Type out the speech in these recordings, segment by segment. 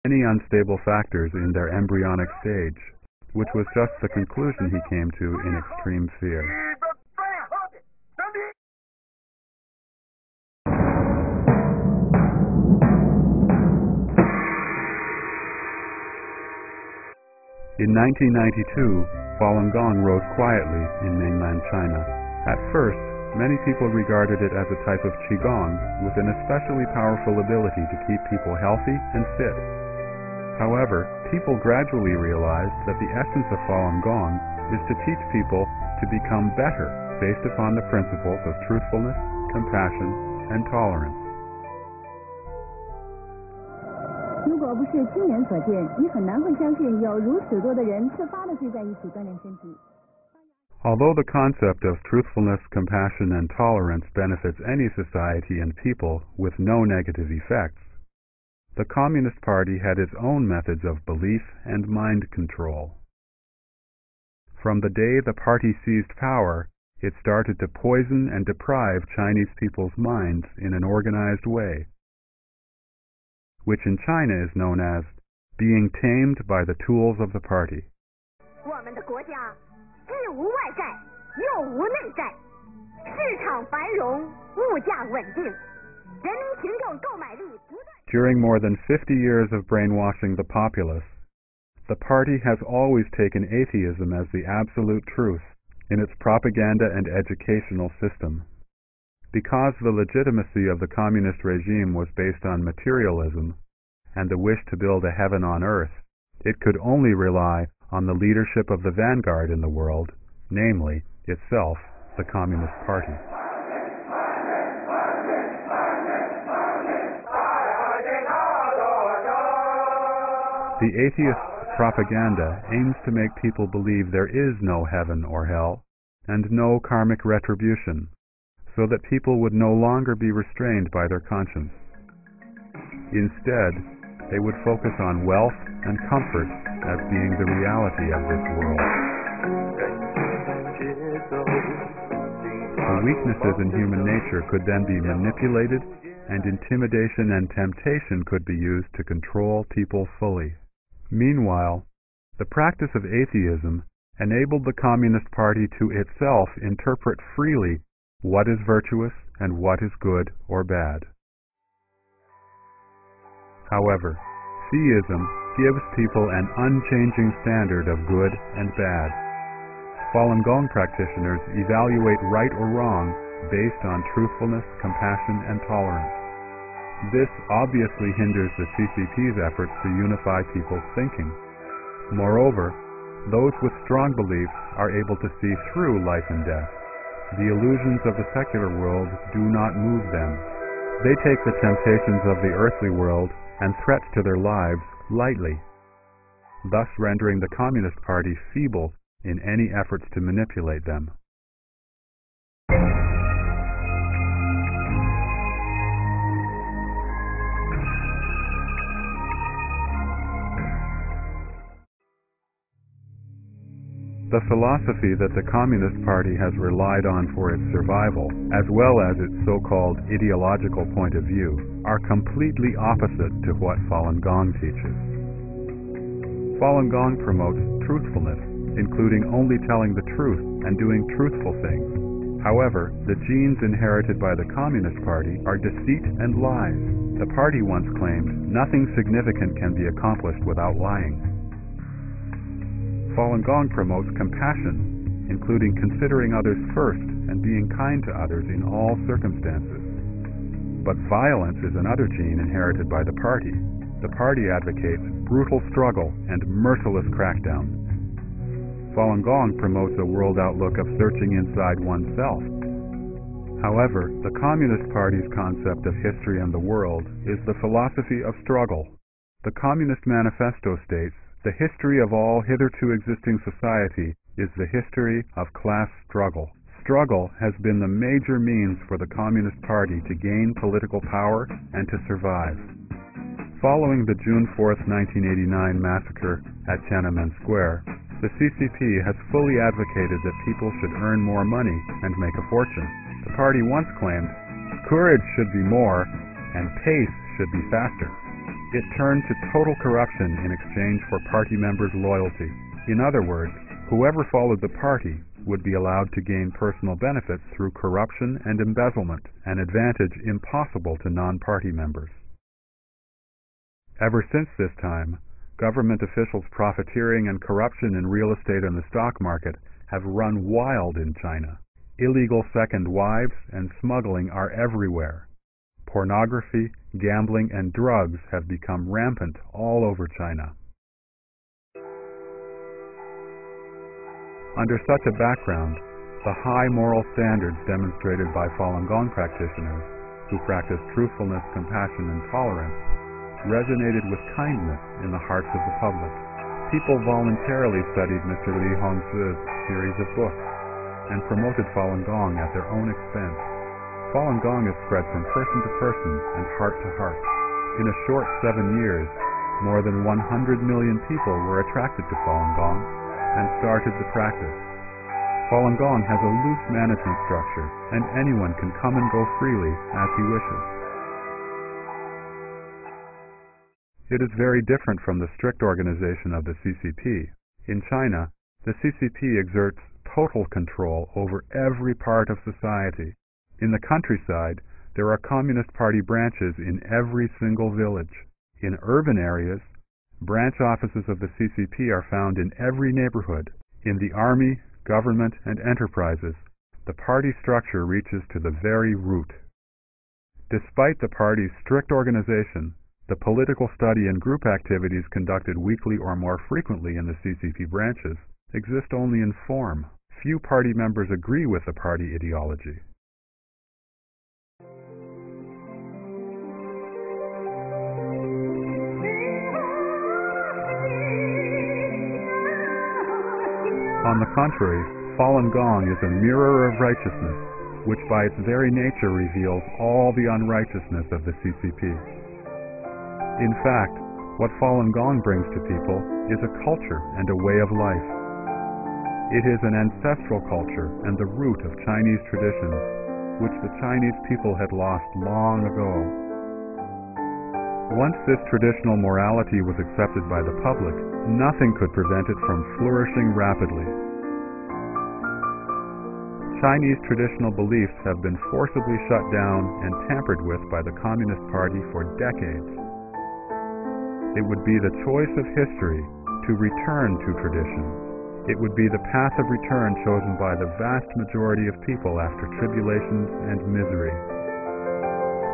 many unstable factors in their embryonic stage, which was just the conclusion he came to in extreme fear. In 1992, Falun Gong rose quietly in mainland China. At first, many people regarded it as a type of Qigong with an especially powerful ability to keep people healthy and fit. However, people gradually realized that the essence of Falun Gong is to teach people to become better based upon the principles of truthfulness, compassion, and tolerance. 如果不是亲眼所见，你很难会相信有如此多的人自发地聚在一起锻炼身体。 Although the concept of truthfulness, compassion, and tolerance benefits any society and people with no negative effects, the Communist Party had its own methods of belief and mind control. From the day the party seized power, it started to poison and deprive Chinese people's minds in an organized way, which in China is known as being tamed by the tools of the party. 我们的国家既无外债，又无内债，市场繁荣，物价稳定，人民群众购买力不断。 During more than 50 years of brainwashing the populace, the party has always taken atheism as the absolute truth in its propaganda and educational system. Because the legitimacy of the communist regime was based on materialism and the wish to build a heaven on earth, it could only rely on the leadership of the vanguard in the world, namely, itself, the Communist Party. The atheist propaganda aims to make people believe there is no heaven or hell and no karmic retribution, so that people would no longer be restrained by their conscience. Instead, they would focus on wealth and comfort as being the reality of this world. The weaknesses in human nature could then be manipulated, and intimidation and temptation could be used to control people fully. Meanwhile, the practice of atheism enabled the Communist Party to itself interpret freely what is virtuous and what is good or bad. However, theism gives people an unchanging standard of good and bad. Falun Gong practitioners evaluate right or wrong based on truthfulness, compassion, and tolerance. This obviously hinders the CCP's efforts to unify people's thinking. Moreover, those with strong beliefs are able to see through life and death. The illusions of the secular world do not move them. They take the temptations of the earthly world and threats to their lives lightly, thus rendering the Communist Party feeble in any efforts to manipulate them. The philosophy that the Communist Party has relied on for its survival, as well as its so-called ideological point of view, are completely opposite to what Falun Gong teaches. Falun Gong promotes truthfulness, including only telling the truth and doing truthful things. However, the genes inherited by the Communist Party are deceit and lies. The party once claimed, nothing significant can be accomplished without lying. Falun Gong promotes compassion, including considering others first and being kind to others in all circumstances. But violence is another gene inherited by the party. The party advocates brutal struggle and merciless crackdown. Falun Gong promotes a world outlook of searching inside oneself. However, the Communist Party's concept of history and the world is the philosophy of struggle. The Communist Manifesto states, "The history of all hitherto existing society is the history of class struggle." Struggle has been the major means for the Communist Party to gain political power and to survive. Following the June 4, 1989 massacre at Tiananmen Square, the CCP has fully advocated that people should earn more money and make a fortune. The party once claimed, "Courage should be more and pace should be faster." It turned to total corruption in exchange for party members' loyalty. In other words, whoever followed the party would be allowed to gain personal benefits through corruption and embezzlement, an advantage impossible to non-party members. Ever since this time, government officials' profiteering and corruption in real estate and the stock market have run wild in China. Illegal second wives and smuggling are everywhere. Pornography, gambling, and drugs have become rampant all over China. Under such a background, the high moral standards demonstrated by Falun Gong practitioners, who practice truthfulness, compassion, and tolerance, resonated with kindness in the hearts of the public. People voluntarily studied Mr. Li Hongzi's series of books and promoted Falun Gong at their own expense. Falun Gong is spread from person to person and heart to heart. In a short 7 years, more than 100 million people were attracted to Falun Gong and started the practice. Falun Gong has a loose management structure, and anyone can come and go freely as he wishes. It is very different from the strict organization of the CCP. In China, the CCP exerts total control over every part of society. In the countryside, there are Communist Party branches in every single village. In urban areas, branch offices of the CCP are found in every neighborhood. In the army, government, and enterprises, the party structure reaches to the very root. Despite the party's strict organization, the political study and group activities conducted weekly or more frequently in the CCP branches exist only in form. Few party members agree with the party ideology. On the contrary, Falun Gong is a mirror of righteousness, which by its very nature reveals all the unrighteousness of the CCP. In fact, what Falun Gong brings to people is a culture and a way of life. It is an ancestral culture and the root of Chinese traditions, which the Chinese people had lost long ago. Once this traditional morality was accepted by the public, nothing could prevent it from flourishing rapidly. Chinese traditional beliefs have been forcibly shut down and tampered with by the Communist Party for decades. It would be the choice of history to return to tradition. It would be the path of return chosen by the vast majority of people after tribulations and misery.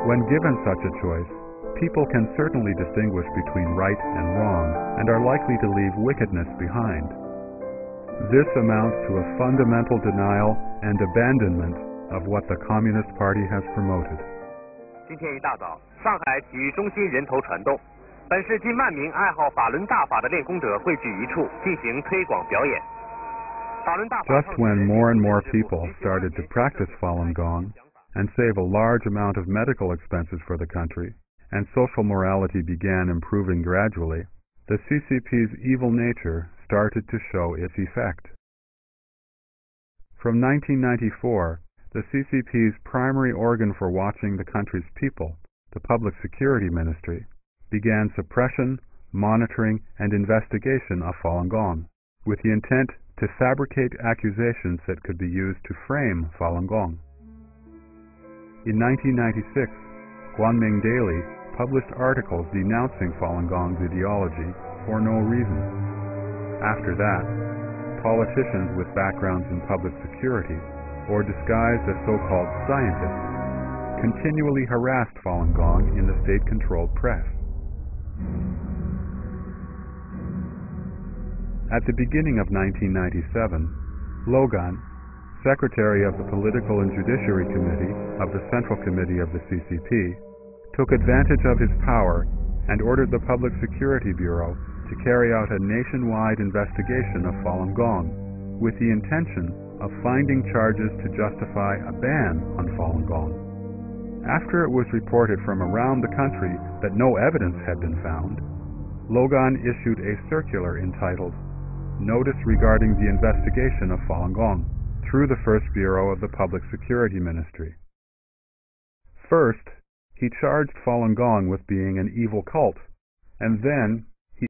When given such a choice, people can certainly distinguish between right and wrong and are likely to leave wickedness behind. This amounts to a fundamental denial and abandonment of what the Communist Party has promoted. 今天一大早，上海体育中心人头攒动，本市近万名爱好法轮大法的练功者汇聚一处进行推广表演。Just when more and more people started to practice Falun Gong and save a large amount of medical expenses for the country, and social morality began improving gradually, the CCP's evil nature started to show its effect. From 1994, the CCP's primary organ for watching the country's people, the Public Security Ministry, began suppression, monitoring, and investigation of Falun Gong, with the intent to fabricate accusations that could be used to frame Falun Gong. In 1996, Guangming Daily published articles denouncing Falun Gong's ideology for no reason. After that, politicians with backgrounds in public security, or disguised as so-called scientists, continually harassed Falun Gong in the state-controlled press. At the beginning of 1997, Logan, secretary of the Political and Judiciary Committee of the Central Committee of the CCP, took advantage of his power and ordered the Public Security Bureau to carry out a nationwide investigation of Falun Gong with the intention of finding charges to justify a ban on Falun Gong. After it was reported from around the country that no evidence had been found, Logan issued a circular entitled Notice Regarding the Investigation of Falun Gong through the First Bureau of the Public Security Ministry. First, he charged Falun Gong with being an evil cult and then